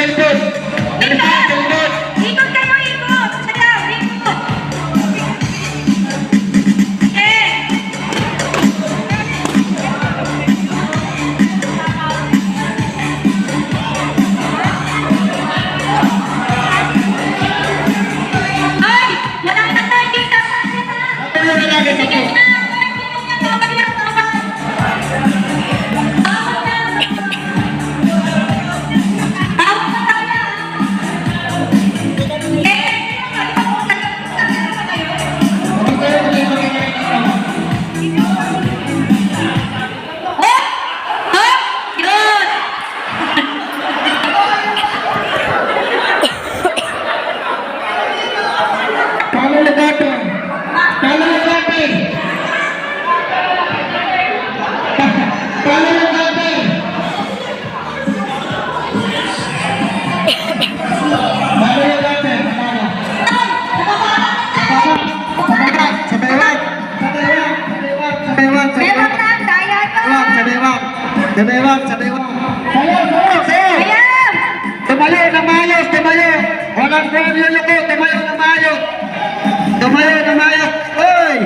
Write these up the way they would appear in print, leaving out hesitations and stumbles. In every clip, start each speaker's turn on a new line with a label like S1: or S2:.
S1: likod. Sa likod.
S2: Ikot kayo, ikot. Sayaw, ikot. Ay, wala na tayo dito.
S1: Ano na lagi sa
S2: Sige
S1: to?
S2: na.
S1: Kalau legatin. Kalau legatin. Kalau legatin. Kalau legatin. Sabewag.
S2: Bewak na, daya ka.
S1: Sabewag. Sayaw.
S2: Ayan.
S1: Tumayo na maayos, tumayo. Walang premyo ko, tumayo na maayos. Tumayo na maayos. Uy!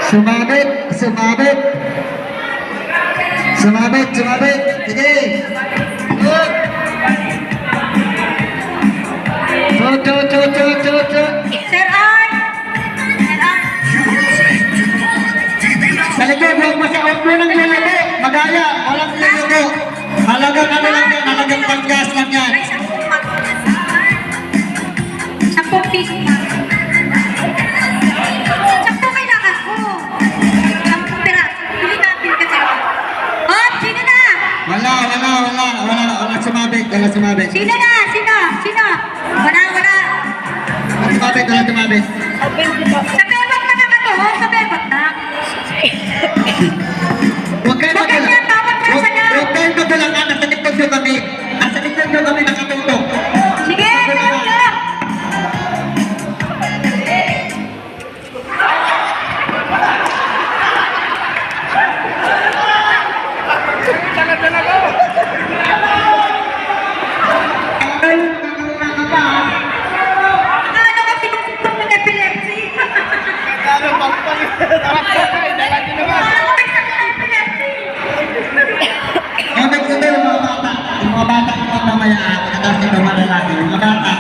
S1: Sa likod, sa likod. Sumabit. Sige. Good. Cho.
S2: Sir Art!
S1: Sa likod, huwag masyadong mo ng lulugo. Magaya, walang lulugo. Halagang ano lang yan, halagang panggas lang yan.
S2: Ay, 10 piso. 10 kailangan ko. 10 piraso. Hindi natin kasi. Oh, sino na?
S1: Wala sumabit.
S2: Sino na? Sino? Wala.
S1: Wala sumabit.
S2: Sa bebot na to. Sa bebot na.
S1: Huwag kayo
S2: Bakit yan? Bawat person na.
S1: Huwag kayong magulakan, nasa likod nyo kami. Nasa likod nyo kami nakatutok.
S2: Sige, sige. Ano ka pinupupong ng epilepsy? Ano ka epilepsy?
S1: Yung mga bata. Yung mga bata yung mamaya. Pagkatapos ito malalaki. Yung mga bata.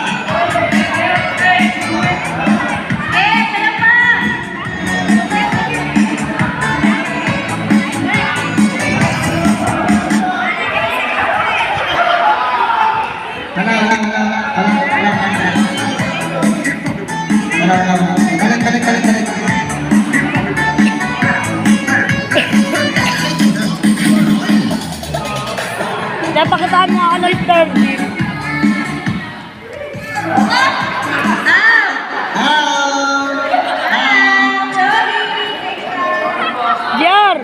S2: Sino pa?
S1: Balik.
S3: Napakitaan mo ako ng interview. Jer!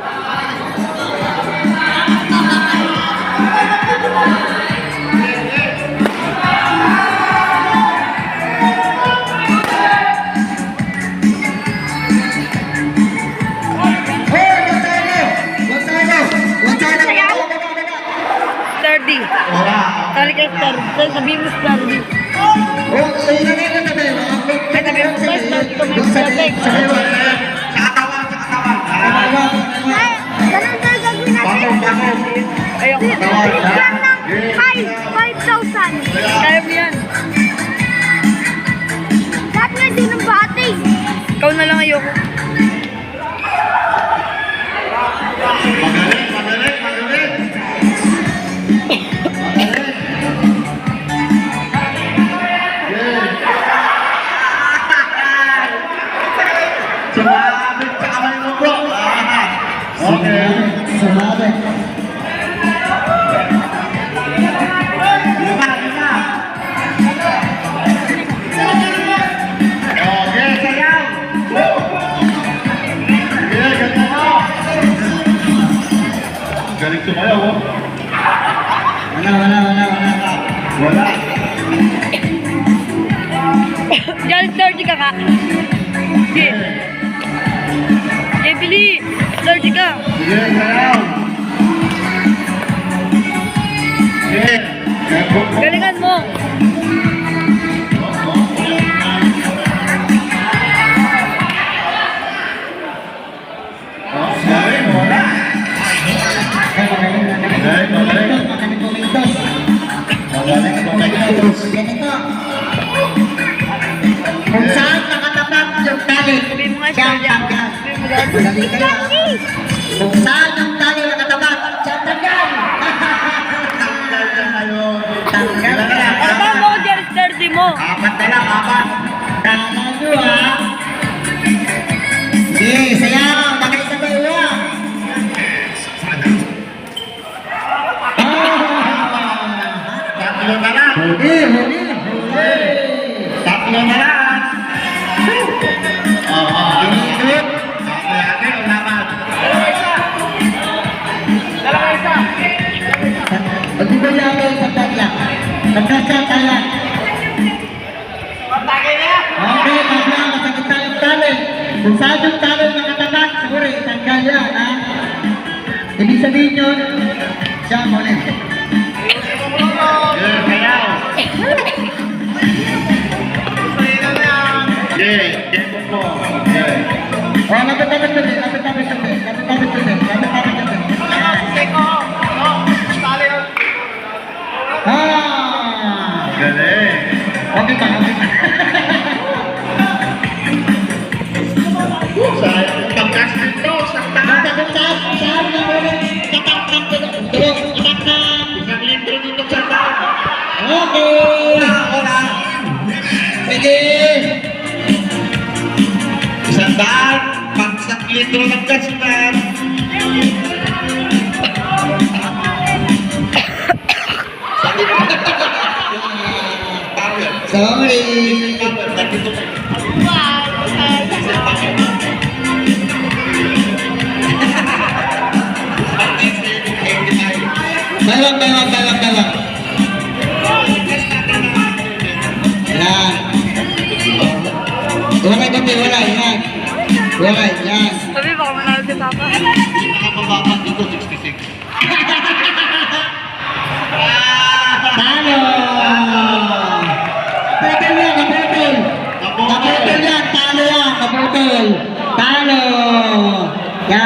S3: Sturdy. Tali ka sturdy. Sabihin mo sturdy. Ay, sabihin mo ba sturdy ko may sturdy.
S4: Ganun tayo gagawin natin.
S3: Ayoko.
S4: Bigyan ng 5,000.
S3: Kaya mo yan.
S4: Lahat nga din ng bati.
S3: Ikaw na lang ayoko.
S1: Sumabit.
S5: Galing sumayaw, oh.
S1: Wala.
S5: Wala.
S3: Diyan, 30 ka ka. Sige. Sige, bili. 30 ka.
S5: Sige, sayaw. Sige.
S3: Galingan mo.
S5: Oh, galing, wala. Galing, magaling. Magaling, magaling.
S1: Ganito. Kung saan nakatapat yung tali,
S3: Sabi mo nga,
S1: siya ang
S3: Sir Jack.
S1: tanggal.
S3: Sabi mo nga.
S1: Dali ka lang. Kung saan yung tali nakatapat, siya ang tanggal.
S5: Tanggal na kayo.
S1: Tanggal ka lang.
S3: Abang mo, Diyan, 30 mo.
S1: Apat na lang, apat. Tama nyo, ha? Sige, sayaw. Makisabay, ha?
S5: Tatlo na lang.
S1: Huli, huli, huli.
S5: Tatlo na lang. Oo.
S1: Inikot.
S5: Lagi, unaman.
S1: O di ba yata yung pagkakla? Pagkakala. Okay, pagkakla, masakit tayong tali. Kung saan yung tali nakatapat, siguro itanggal yan, ha? Ibig sabihin yun, siya muli.
S5: Sige, sayaw. Sige, tempo po. Sige.
S1: O, lapit-lapit ulit, lapit-lapit ulit, lapit-lapit ulit, lapit-lapit ulit. Ah!
S5: Galing.
S1: Okay pa, okay pa.
S5: Sayang yung pagkas nito. Saktan.
S1: Saan na ulit? Tatak-tak ko na. Tulog, tatak-tak.
S5: Isang litro dito sa tao.
S1: Okay! Sige!
S5: Isang daan. Pag isang litro ng gas na.
S1: Sorry! Dalawang. Yan. Wala kasi wala, yan. Wala, yan.
S3: Sabi, baka manalo si Papa.
S5: Pinakababa dito, 66.